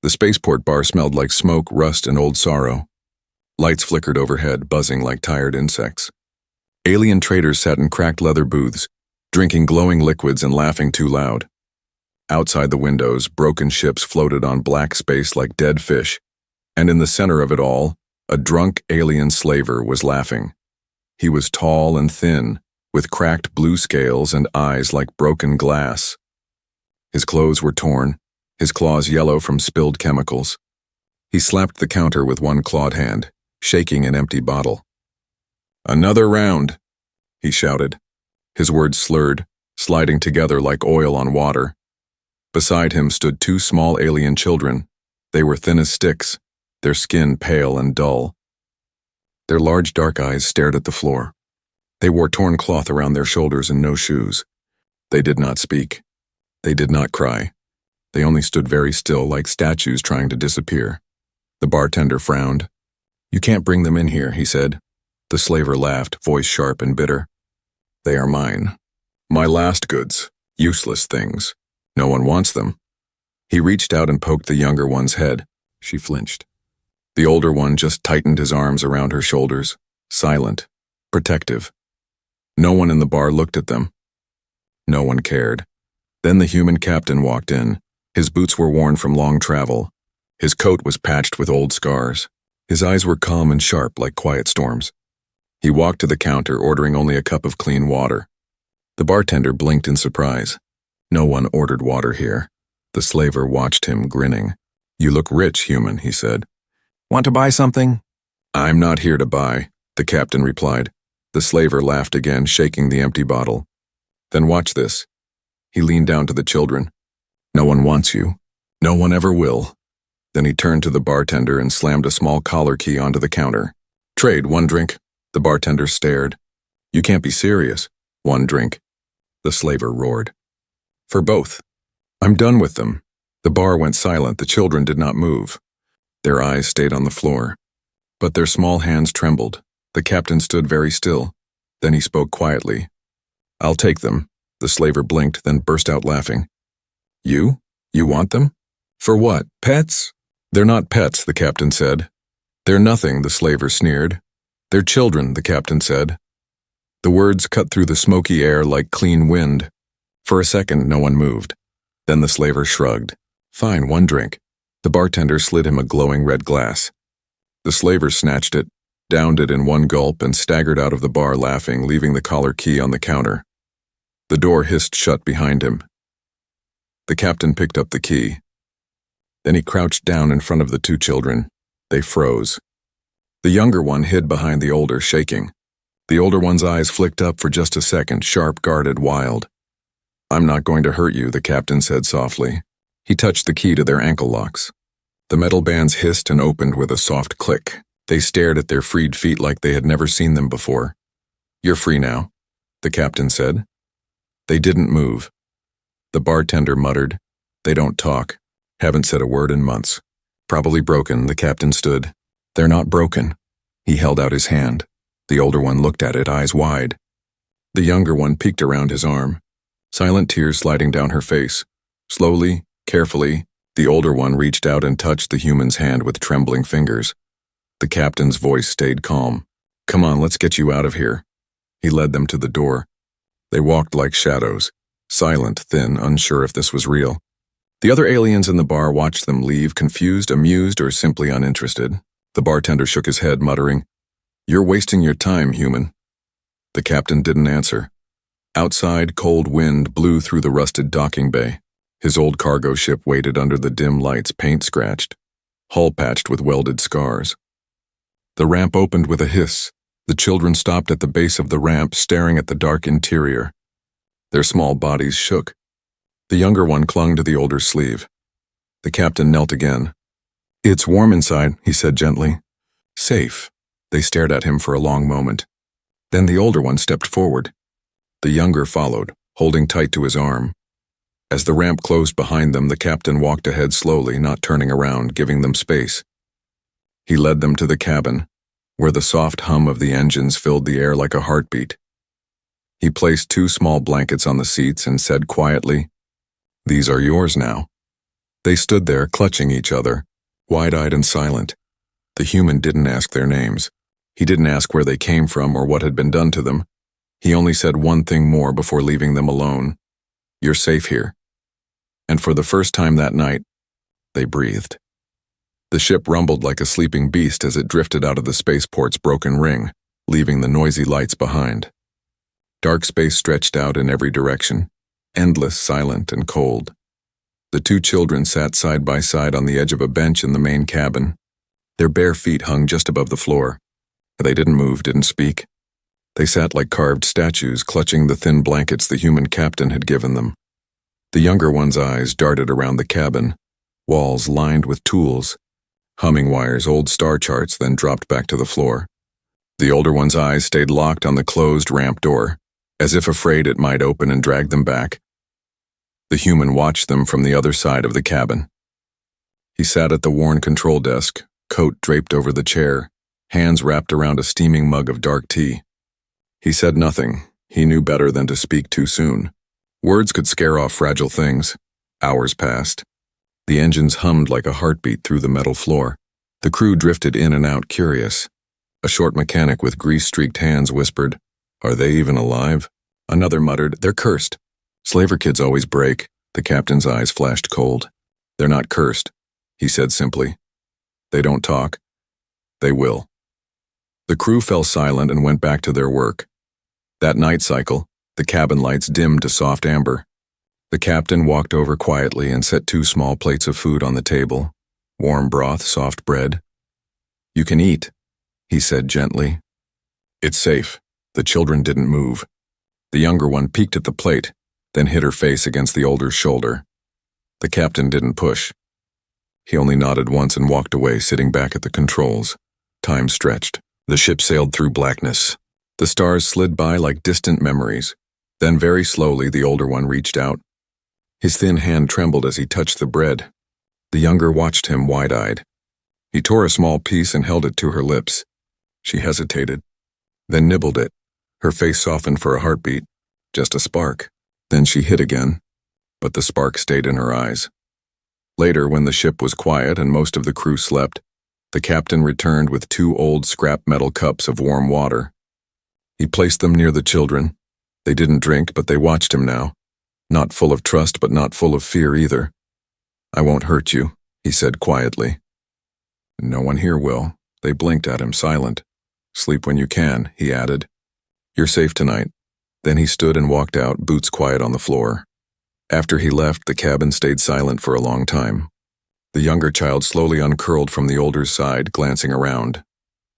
The spaceport bar smelled like smoke, rust, and old sorrow. Lights flickered overhead, buzzing like tired insects. Alien traders sat in cracked leather booths, drinking glowing liquids and laughing too loud. Outside the windows, broken ships floated on black space like dead fish, and in the center of it all, a drunk alien slaver was laughing. He was tall and thin, with cracked blue scales and eyes like broken glass. His clothes were torn, his claws yellow from spilled chemicals. He slapped the counter with one clawed hand, shaking an empty bottle. "Another round," he shouted, his words slurred, sliding together like oil on water. Beside him stood two small alien children. They were thin as sticks, their skin pale and dull. Their large dark eyes stared at the floor. They wore torn cloth around their shoulders and no shoes. They did not speak. They did not cry. They only stood very still like statues trying to disappear. The bartender frowned. "You can't bring them in here," he said. The slaver laughed, voice sharp and bitter. "They are mine. My last goods, useless things. No one wants them." He reached out and poked the younger one's head. She flinched. The older one just tightened his arms around her shoulders, silent, protective. No one in the bar looked at them. No one cared. Then the human captain walked in. His boots were worn from long travel. His coat was patched with old scars. His eyes were calm and sharp like quiet storms. He walked to the counter, ordering only a cup of clean water. The bartender blinked in surprise. No one ordered water here. The slaver watched him, grinning. "You look rich, human," he said. "Want to buy something?" "I'm not here to buy," the captain replied. The slaver laughed again, shaking the empty bottle. "Then watch this." He leaned down to the children. "No one wants you. No one ever will." Then he turned to the bartender and slammed a small collar key onto the counter. "Trade, one drink." The bartender stared. "You can't be serious." "One drink." The slaver roared. "For both." "I'm done with them." The bar went silent. The children did not move. Their eyes stayed on the floor. But their small hands trembled. The captain stood very still. Then he spoke quietly. "I'll take them." The slaver blinked, then burst out laughing. "You? You want them? For what? Pets?" "They're not pets," the captain said. "They're nothing," the slaver sneered. "They're children," the captain said. The words cut through the smoky air like clean wind. For a second, no one moved. Then the slaver shrugged. "Fine, one drink." The bartender slid him a glowing red glass. The slaver snatched it, downed it in one gulp, and staggered out of the bar laughing, leaving the collar key on the counter. The door hissed shut behind him. The captain picked up the key. Then he crouched down in front of the two children. They froze. The younger one hid behind the older, shaking. The older one's eyes flicked up for just a second, sharp, guarded, wild. "I'm not going to hurt you," the captain said softly. He touched the key to their ankle locks. The metal bands hissed and opened with a soft click. They stared at their freed feet like they had never seen them before. "You're free now," the captain said. They didn't move. The bartender muttered, "They don't talk. Haven't said a word in months. Probably broken," the captain stood. "They're not broken." He held out his hand. The older one looked at it, eyes wide. The younger one peeked around his arm. Silent tears sliding down her face. Slowly, carefully, the older one reached out and touched the human's hand with trembling fingers. The captain's voice stayed calm. "Come on, let's get you out of here." He led them to the door. They walked like shadows, silent, thin, unsure if this was real. The other aliens in the bar watched them leave, confused, amused, or simply uninterested. The bartender shook his head, muttering, "You're wasting your time, human." The captain didn't answer. Outside, cold wind blew through the rusted docking bay. His old cargo ship waited under the dim lights, paint scratched, hull patched with welded scars. The ramp opened with a hiss. The children stopped at the base of the ramp, staring at the dark interior. Their small bodies shook. The younger one clung to the older's sleeve. The captain knelt again. "It's warm inside," he said gently. "Safe." They stared at him for a long moment. Then the older one stepped forward. The younger followed, holding tight to his arm. As the ramp closed behind them, the captain walked ahead slowly, not turning around, giving them space. He led them to the cabin, where the soft hum of the engines filled the air like a heartbeat. He placed two small blankets on the seats and said quietly, "These are yours now." They stood there, clutching each other, wide-eyed and silent. The human didn't ask their names. He didn't ask where they came from or what had been done to them. He only said one thing more before leaving them alone. "You're safe here." And for the first time that night, they breathed. The ship rumbled like a sleeping beast as it drifted out of the spaceport's broken ring, leaving the noisy lights behind. Dark space stretched out in every direction, endless, silent, and cold. The two children sat side by side on the edge of a bench in the main cabin. Their bare feet hung just above the floor. They didn't move, didn't speak. They sat like carved statues, clutching the thin blankets the human captain had given them. The younger one's eyes darted around the cabin, walls lined with tools, humming wires, old star charts, then dropped back to the floor. The older one's eyes stayed locked on the closed ramp door, as if afraid it might open and drag them back. The human watched them from the other side of the cabin. He sat at the worn control desk, coat draped over the chair, hands wrapped around a steaming mug of dark tea. He said nothing. He knew better than to speak too soon. Words could scare off fragile things. Hours passed. The engines hummed like a heartbeat through the metal floor. The crew drifted in and out, curious. A short mechanic with grease-streaked hands whispered, "Are they even alive?" Another muttered, "They're cursed." "Slaver kids always break." The captain's eyes flashed cold. "They're not cursed," he said simply. "They don't talk. They will." The crew fell silent and went back to their work. That night cycle, the cabin lights dimmed to soft amber. The captain walked over quietly and set 2 small plates of food on the table. Warm broth, soft bread. "You can eat," he said gently. "It's safe." The children didn't move. The younger one peeked at the plate, then hit her face against the older's shoulder. The captain didn't push. He only nodded once and walked away, sitting back at the controls. Time stretched. The ship sailed through blackness. The stars slid by like distant memories. Then very slowly the older one reached out. His thin hand trembled as he touched the bread. The younger watched him wide-eyed. He tore a small piece and held it to her lips. She hesitated, then nibbled it. Her face softened for a heartbeat, just a spark. Then she hit again, but the spark stayed in her eyes. Later, when the ship was quiet and most of the crew slept, the captain returned with 2 old scrap metal cups of warm water. He placed them near the children. They didn't drink, but they watched him now. Not full of trust, but not full of fear either. "I won't hurt you," he said quietly. "No one here will." They blinked at him, silent. "Sleep when you can," he added. "You're safe tonight." Then he stood and walked out, boots quiet on the floor. After he left, the cabin stayed silent for a long time. The younger child slowly uncurled from the older's side, glancing around.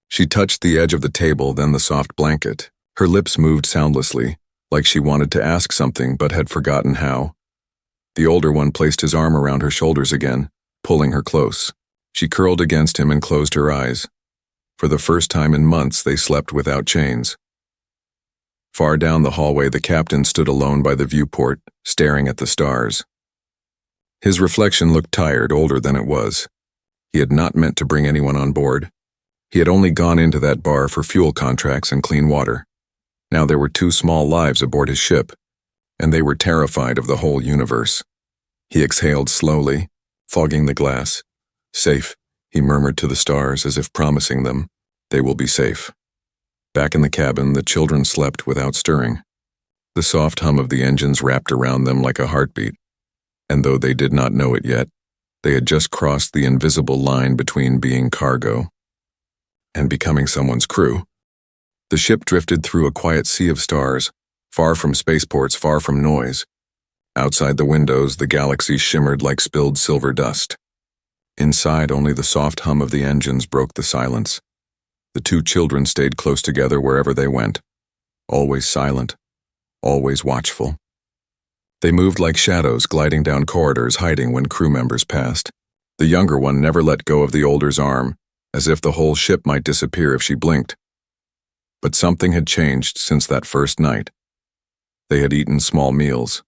She touched the edge of the table, then the soft blanket. Her lips moved soundlessly, like she wanted to ask something but had forgotten how. The older one placed his arm around her shoulders again, pulling her close. She curled against him and closed her eyes. For the first time in months, they slept without chains. Far down the hallway, the captain stood alone by the viewport, staring at the stars. His reflection looked tired, older than it was. He had not meant to bring anyone on board. He had only gone into that bar for fuel contracts and clean water. Now there were 2 small lives aboard his ship, and they were terrified of the whole universe. He exhaled slowly, fogging the glass. "Safe," he murmured to the stars as if promising them, "They will be safe." Back in the cabin, the children slept without stirring. The soft hum of the engines wrapped around them like a heartbeat, and though they did not know it yet, they had just crossed the invisible line between being cargo and becoming someone's crew. The ship drifted through a quiet sea of stars, far from spaceports, far from noise. Outside the windows, the galaxy shimmered like spilled silver dust. Inside, only the soft hum of the engines broke the silence. The 2 children stayed close together wherever they went, always silent, always watchful. They moved like shadows, gliding down corridors, hiding when crew members passed. The younger one never let go of the older's arm, as if the whole ship might disappear if she blinked. But something had changed since that first night. They had eaten small meals.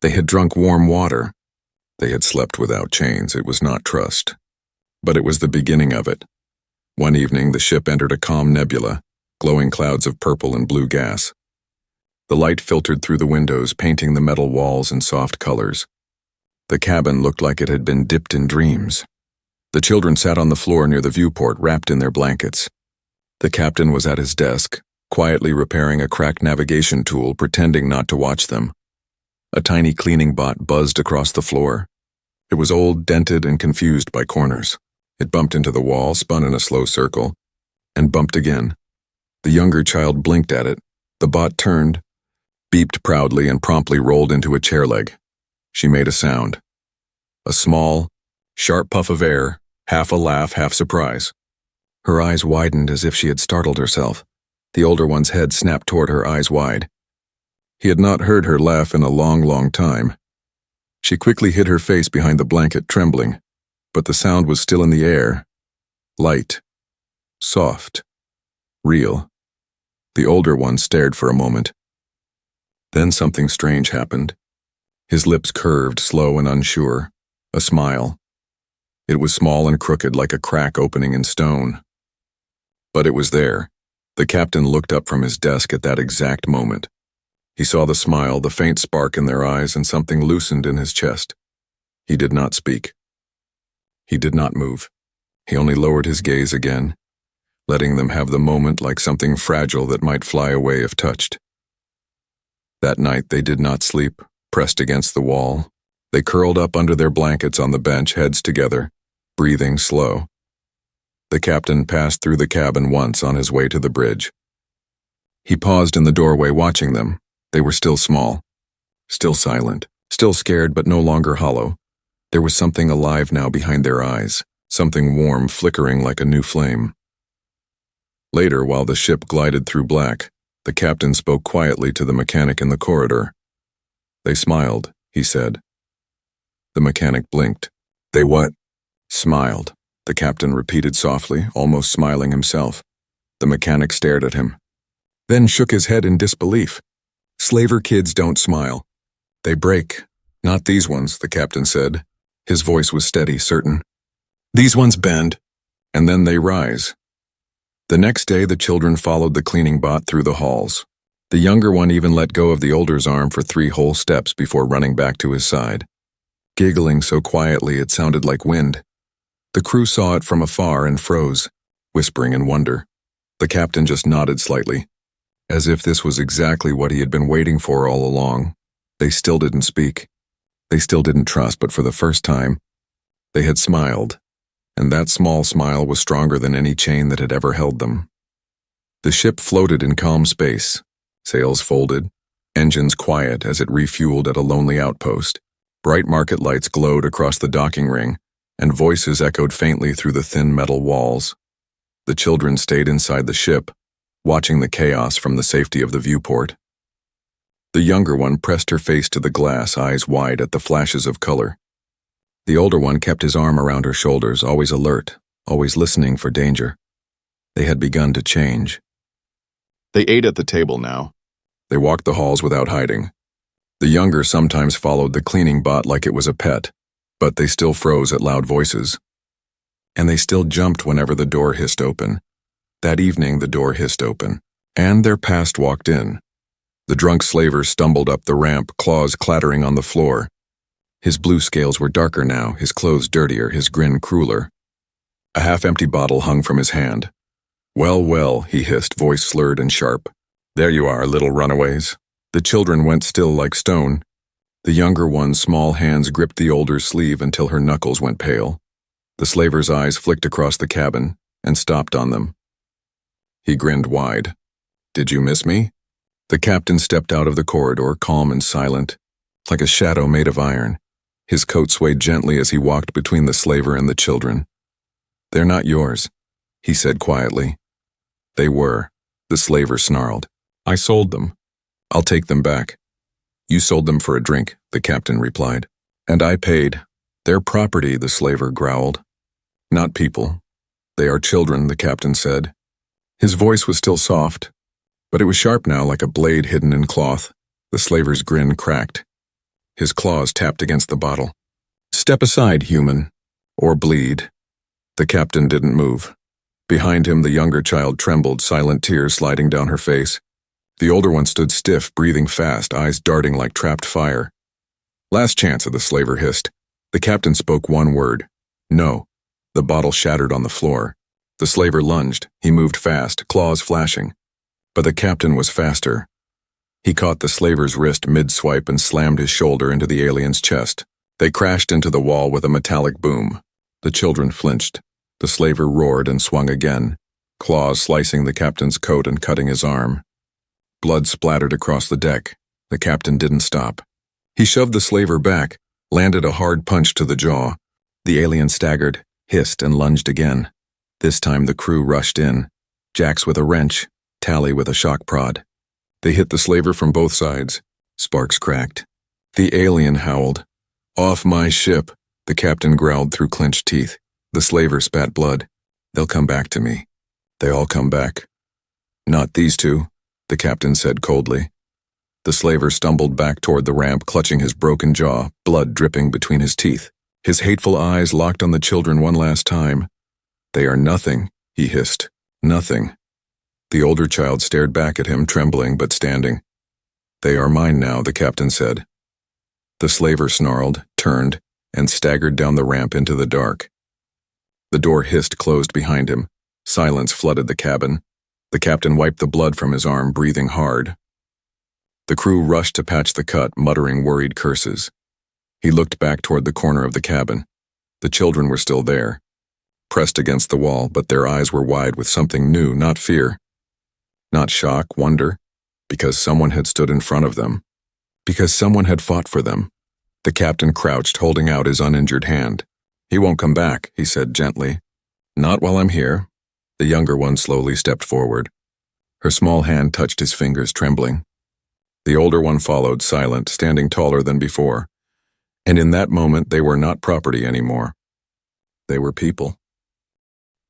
They had drunk warm water. They had slept without chains. It was not trust. But it was the beginning of it. One evening, the ship entered a calm nebula, glowing clouds of purple and blue gas. The light filtered through the windows, painting the metal walls in soft colors. The cabin looked like it had been dipped in dreams. The children sat on the floor near the viewport, wrapped in their blankets. The captain was at his desk, quietly repairing a cracked navigation tool, pretending not to watch them. A tiny cleaning bot buzzed across the floor. It was old, dented, and confused by corners. It bumped into the wall, spun in a slow circle, and bumped again. The younger child blinked at it. The bot turned, beeped proudly, and promptly rolled into a chair leg. She made a sound. A small, sharp puff of air, half a laugh, half surprise. Her eyes widened as if she had startled herself. The older one's head snapped toward her, eyes wide. He had not heard her laugh in a long, long time. She quickly hid her face behind the blanket, trembling, but the sound was still in the air. Light. Soft. Real. The older one stared for a moment. Then something strange happened. His lips curved, slow and unsure. A smile. It was small and crooked, like a crack opening in stone. But it was there. The captain looked up from his desk at that exact moment. He saw the smile, the faint spark in their eyes, and something loosened in his chest. He did not speak. He did not move. He only lowered his gaze again, letting them have the moment like something fragile that might fly away if touched. That night they did not sleep, pressed against the wall. They curled up under their blankets on the bench, heads together, breathing slow. The captain passed through the cabin once on his way to the bridge. He paused in the doorway, watching them. They were still small, still silent, still scared but no longer hollow. There was something alive now behind their eyes, something warm, flickering like a new flame. Later, while the ship glided through black, the captain spoke quietly to the mechanic in the corridor. "They smiled," he said. The mechanic blinked. "They what?" "Smiled," the captain repeated softly, almost smiling himself. The mechanic stared at him, then shook his head in disbelief. "Slaver kids don't smile. They break. Not these ones," the captain said. His voice was steady, certain. "These ones bend, and then they rise." The next day, the children followed the cleaning bot through the halls. The younger one even let go of the older's arm for 3 whole steps before running back to his side, giggling so quietly it sounded like wind. The crew saw it from afar and froze, whispering in wonder. The captain just nodded slightly, as if this was exactly what he had been waiting for all along. They still didn't speak. They still didn't trust, but for the first time, they had smiled, and that small smile was stronger than any chain that had ever held them. The ship floated in calm space, sails folded, engines quiet as it refueled at a lonely outpost. Bright market lights glowed across the docking ring, and voices echoed faintly through the thin metal walls. The children stayed inside the ship, watching the chaos from the safety of the viewport. The younger one pressed her face to the glass, eyes wide at the flashes of color. The older one kept his arm around her shoulders, always alert, always listening for danger. They had begun to change. They ate at the table now. They walked the halls without hiding. The younger sometimes followed the cleaning bot like it was a pet, but they still froze at loud voices. And they still jumped whenever the door hissed open. That evening the door hissed open, and their past walked in. The drunk slaver stumbled up the ramp, claws clattering on the floor. His blue scales were darker now, his clothes dirtier, his grin crueler. A half-empty bottle hung from his hand. "Well, well," he hissed, voice slurred and sharp. "There you are, little runaways." The children went still like stone. The younger one's small hands gripped the older's sleeve until her knuckles went pale. The slaver's eyes flicked across the cabin and stopped on them. He grinned wide. "Did you miss me?" The captain stepped out of the corridor, calm and silent, like a shadow made of iron. His coat swayed gently as he walked between the slaver and the children. "They're not yours," he said quietly. "They were," the slaver snarled. "I sold them. I'll take them back." "You sold them for a drink," the captain replied. "And I paid. They're property," the slaver growled. "Not people. They are children," the captain said. His voice was still soft, but it was sharp now, like a blade hidden in cloth. The slaver's grin cracked. His claws tapped against the bottle. "Step aside, human, or bleed." The captain didn't move. Behind him, the younger child trembled, silent tears sliding down her face. The older one stood stiff, breathing fast, eyes darting like trapped fire. "Last chance," the slaver hissed. The captain spoke one word. No. The bottle shattered on the floor. The slaver lunged. He moved fast, claws flashing. But the captain was faster. He caught the slaver's wrist mid-swipe and slammed his shoulder into the alien's chest. They crashed into the wall with a metallic boom. The children flinched. The slaver roared and swung again, claws slicing the captain's coat and cutting his arm. Blood splattered across the deck. The captain didn't stop. He shoved the slaver back, landed a hard punch to the jaw. The alien staggered, hissed, and lunged again. This time the crew rushed in, Jax with a wrench, Tally with a shock prod. They hit the slaver from both sides. Sparks cracked. The alien howled. "Off my ship," the captain growled through clenched teeth. The slaver spat blood. "They'll come back to me." They all come back. "Not these two," the captain said coldly. The slaver stumbled back toward the ramp, clutching his broken jaw, blood dripping between his teeth. His hateful eyes locked on the children one last time. "They are nothing," he hissed. "Nothing." The older child stared back at him, trembling but standing. "They are mine now," the captain said. The slaver snarled, turned, and staggered down the ramp into the dark. The door hissed closed behind him. Silence flooded the cabin. The captain wiped the blood from his arm, breathing hard. The crew rushed to patch the cut, muttering worried curses. He looked back toward the corner of the cabin. The children were still there, pressed against the wall, but their eyes were wide with something new, not fear. Not shock, wonder, because someone had stood in front of them. Because someone had fought for them. The captain crouched, holding out his uninjured hand. "He won't come back," he said gently. "Not while I'm here." The younger one slowly stepped forward. Her small hand touched his fingers, trembling. The older one followed, silent, standing taller than before. And in that moment, they were not property anymore. They were people.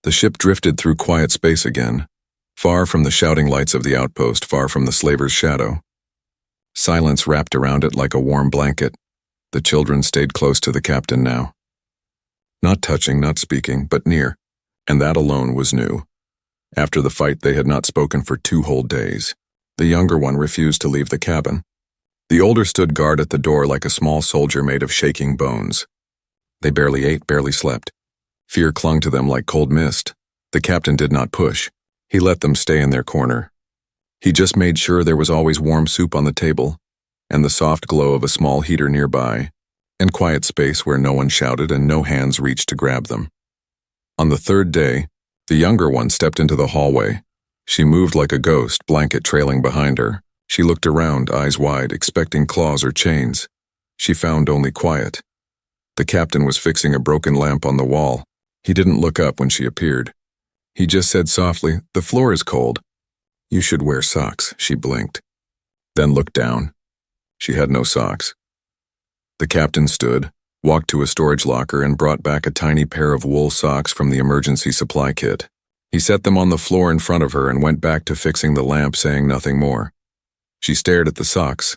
The ship drifted through quiet space again, far from the shouting lights of the outpost, far from the slaver's shadow. Silence wrapped around it like a warm blanket. The children stayed close to the captain now. Not touching, not speaking, but near, and that alone was new. After the fight, they had not spoken for 2 whole days. The younger one refused to leave the cabin. The older stood guard at the door like a small soldier made of shaking bones. They barely ate, barely slept. Fear clung to them like cold mist. The captain did not push. He let them stay in their corner. He just made sure there was always warm soup on the table, and the soft glow of a small heater nearby, and quiet space where no one shouted and no hands reached to grab them. On the 3rd day, the younger one stepped into the hallway. She moved like a ghost, blanket trailing behind her. She looked around, eyes wide, expecting claws or chains. She found only quiet. The captain was fixing a broken lamp on the wall. He didn't look up when she appeared. He just said softly, "The floor is cold." "You should wear socks," she blinked. Then looked down. She had no socks. The captain stood, walked to a storage locker and brought back a tiny pair of wool socks from the emergency supply kit. He set them on the floor in front of her and went back to fixing the lamp, saying nothing more. She stared at the socks,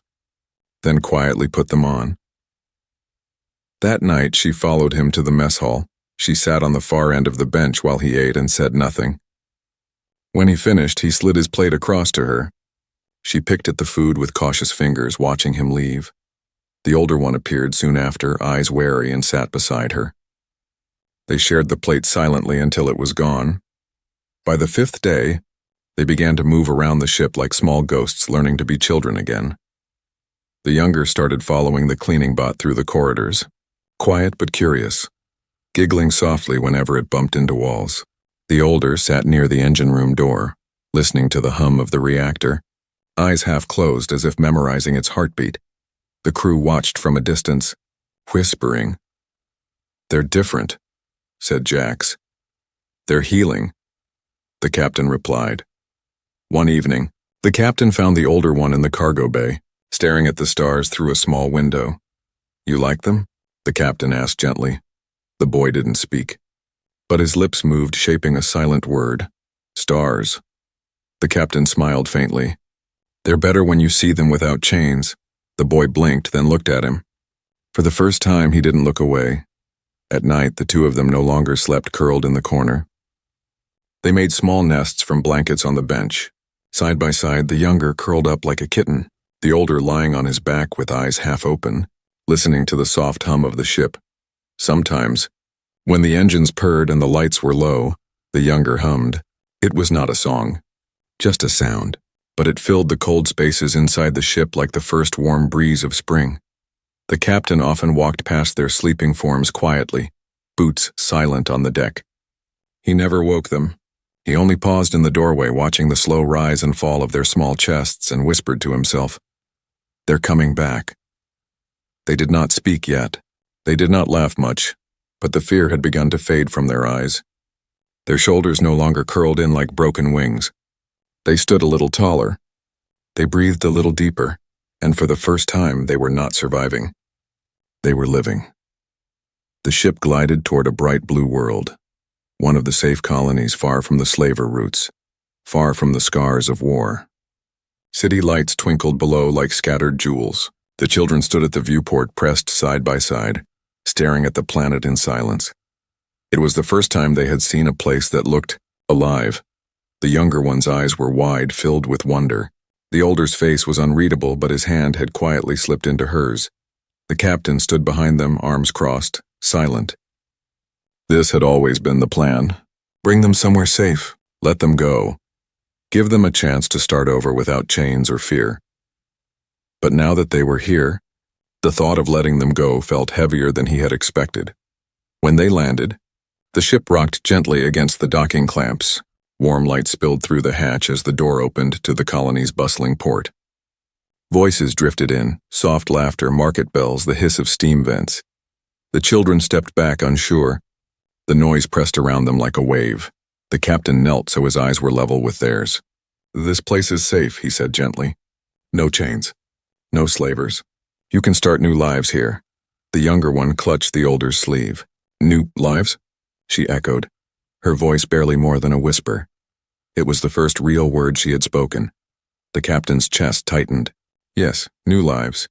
then quietly put them on. That night, she followed him to the mess hall. She sat on the far end of the bench while he ate and said nothing. When he finished, he slid his plate across to her. She picked at the food with cautious fingers, watching him leave. The older one appeared soon after, eyes wary, and sat beside her. They shared the plate silently until it was gone. By the 5th day, they began to move around the ship like small ghosts learning to be children again. The younger started following the cleaning bot through the corridors, quiet but curious, giggling softly whenever it bumped into walls. The older sat near the engine room door, listening to the hum of the reactor, eyes half closed as if memorizing its heartbeat. The crew watched from a distance, whispering. "They're different," said Jax. "They're healing," the captain replied. One evening, the captain found the older one in the cargo bay, staring at the stars through a small window. "You like them?" the captain asked gently. The boy didn't speak, but his lips moved, shaping a silent word. "Stars." The captain smiled faintly. "They're better when you see them without chains." The boy blinked, then looked at him. For the first time, he didn't look away. At night, the two of them no longer slept curled in the corner. They made small nests from blankets on the bench. Side by side, the younger curled up like a kitten, the older lying on his back with eyes half open, listening to the soft hum of the ship. Sometimes, when the engines purred and the lights were low, the younger hummed. It was not a song, just a sound, but it filled the cold spaces inside the ship like the first warm breeze of spring. The captain often walked past their sleeping forms quietly, boots silent on the deck. He never woke them. He only paused in the doorway watching the slow rise and fall of their small chests and whispered to himself, "They're coming back." They did not speak yet. They did not laugh much, but the fear had begun to fade from their eyes. Their shoulders no longer curled in like broken wings. They stood a little taller. They breathed a little deeper, and for the first time they were not surviving. They were living. The ship glided toward a bright blue world, one of the safe colonies far from the slaver routes, far from the scars of war. City lights twinkled below like scattered jewels. The children stood at the viewport pressed side by side, staring at the planet in silence. It was the first time they had seen a place that looked alive. The younger one's eyes were wide, filled with wonder. The older's face was unreadable, but his hand had quietly slipped into hers. The captain stood behind them, arms crossed, silent. This had always been the plan. Bring them somewhere safe. Let them go. Give them a chance to start over without chains or fear. But now that they were here, the thought of letting them go felt heavier than he had expected. When they landed, the ship rocked gently against the docking clamps. Warm light spilled through the hatch as the door opened to the colony's bustling port. Voices drifted in, soft laughter, market bells, the hiss of steam vents. The children stepped back unsure. The noise pressed around them like a wave. The captain knelt so his eyes were level with theirs. "This place is safe," he said gently. "No chains. No slavers. You can start new lives here." The younger one clutched the older's sleeve. "New lives?" she echoed, her voice barely more than a whisper. It was the first real word she had spoken. The captain's chest tightened. "Yes, new lives."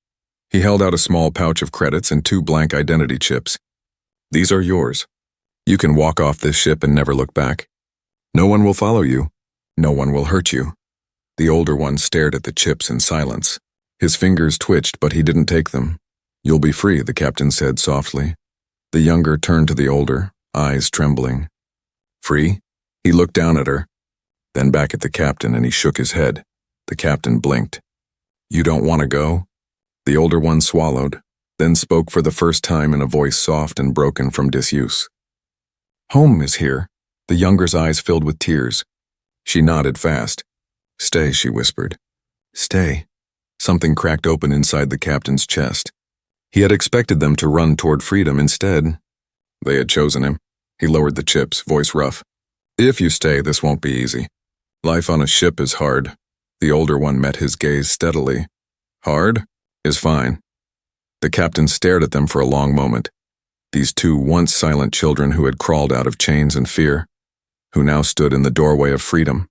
He held out a small pouch of credits and 2 blank identity chips. "These are yours. You can walk off this ship and never look back. No one will follow you. No one will hurt you." The older one stared at the chips in silence. His fingers twitched, but he didn't take them. "You'll be free," the captain said softly. The younger turned to the older, eyes trembling. "Free?" He looked down at her, then back at the captain, and he shook his head. The captain blinked. "You don't want to go?" The older one swallowed, then spoke for the first time in a voice soft and broken from disuse. "Home is here." The younger's eyes filled with tears. She nodded fast. "Stay," she whispered. "Stay." Something cracked open inside the captain's chest. He had expected them to run toward freedom. Instead, they had chosen him. He lowered the chips, voice rough. "If you stay, this won't be easy. Life on a ship is hard." The older one met his gaze steadily. "Hard is fine." The captain stared at them for a long moment. These 2 once silent children who had crawled out of chains and fear, who now stood in the doorway of freedom,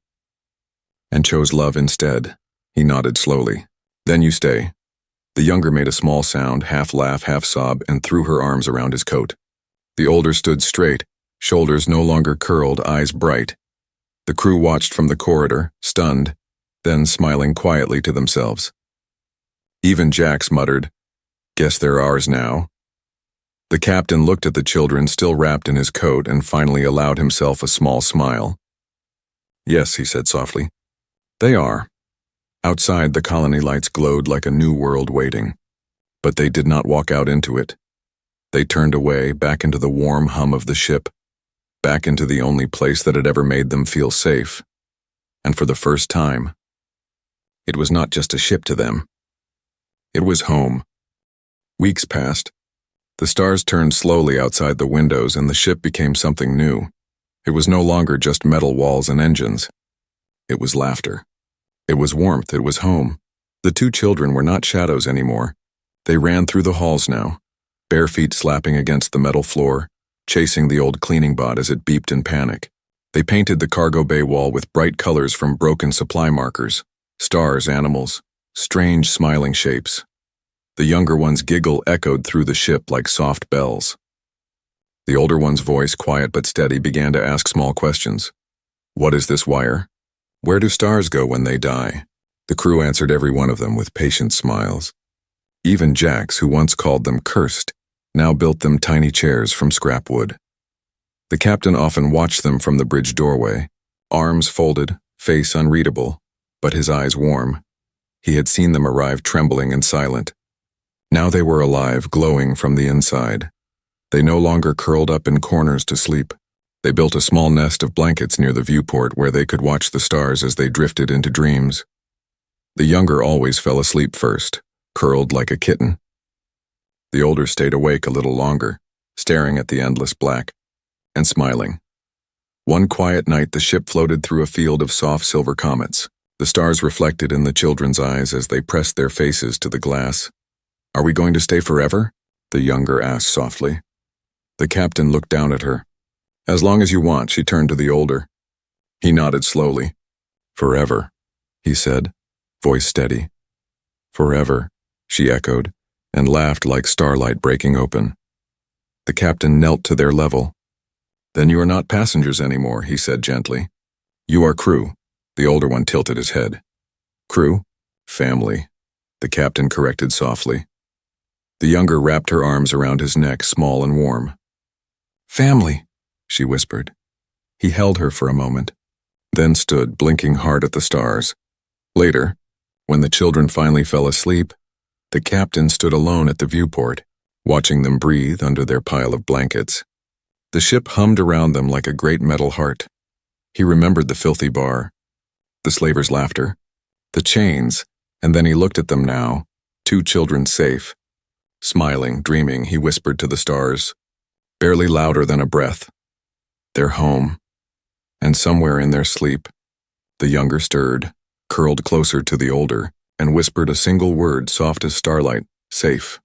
and chose love instead. He nodded slowly. "Then you stay." The younger made a small sound, half laugh, half sob, and threw her arms around his coat. The older stood straight, shoulders no longer curled, eyes bright. The crew watched from the corridor, stunned, then smiling quietly to themselves. Even Jax muttered, "Guess they're ours now." The captain looked at the children still wrapped in his coat and finally allowed himself a small smile. "Yes," he said softly. "They are." Outside, the colony lights glowed like a new world waiting. But they did not walk out into it. They turned away, back into the warm hum of the ship, back into the only place that had ever made them feel safe. And for the first time, it was not just a ship to them. It was home. Weeks passed. The stars turned slowly outside the windows and the ship became something new. It was no longer just metal walls and engines. It was laughter. It was warmth. It was home. The 2 children were not shadows anymore. They ran through the halls now, bare feet slapping against the metal floor, chasing the old cleaning bot as it beeped in panic. They painted the cargo bay wall with bright colors from broken supply markers, stars, animals, strange smiling shapes. The younger one's giggle echoed through the ship like soft bells. The older one's voice, quiet but steady, began to ask small questions. "What is this wire? Where do stars go when they die?" The crew answered every one of them with patient smiles. Even Jax, who once called them cursed, now built them tiny chairs from scrap wood. The captain often watched them from the bridge doorway, arms folded, face unreadable, but his eyes warm. He had seen them arrive trembling and silent. Now they were alive, glowing from the inside. They no longer curled up in corners to sleep. They built a small nest of blankets near the viewport where they could watch the stars as they drifted into dreams. The younger always fell asleep first, curled like a kitten. The older stayed awake a little longer, staring at the endless black, and smiling. One quiet night the ship floated through a field of soft silver comets. The stars reflected in the children's eyes as they pressed their faces to the glass. "Are we going to stay forever?" the younger asked softly. The captain looked down at her. "As long as you want," she turned to the older. He nodded slowly. "Forever," he said, voice steady. "Forever," she echoed, and laughed like starlight breaking open. The captain knelt to their level. "Then you are not passengers anymore," he said gently. "You are crew." The older one tilted his head. "Crew? Family," the captain corrected softly. The younger wrapped her arms around his neck, small and warm. "Family," she whispered. He held her for a moment, then stood, blinking hard at the stars. Later, when the children finally fell asleep, the captain stood alone at the viewport, watching them breathe under their pile of blankets. The ship hummed around them like a great metal heart. He remembered the filthy bar, the slavers' laughter, the chains, and then he looked at them now, 2 children safe. Smiling, dreaming, he whispered to the stars, barely louder than a breath, "They're home." And somewhere in their sleep, the younger stirred, curled closer to the older, and whispered a single word soft as starlight, "Safe."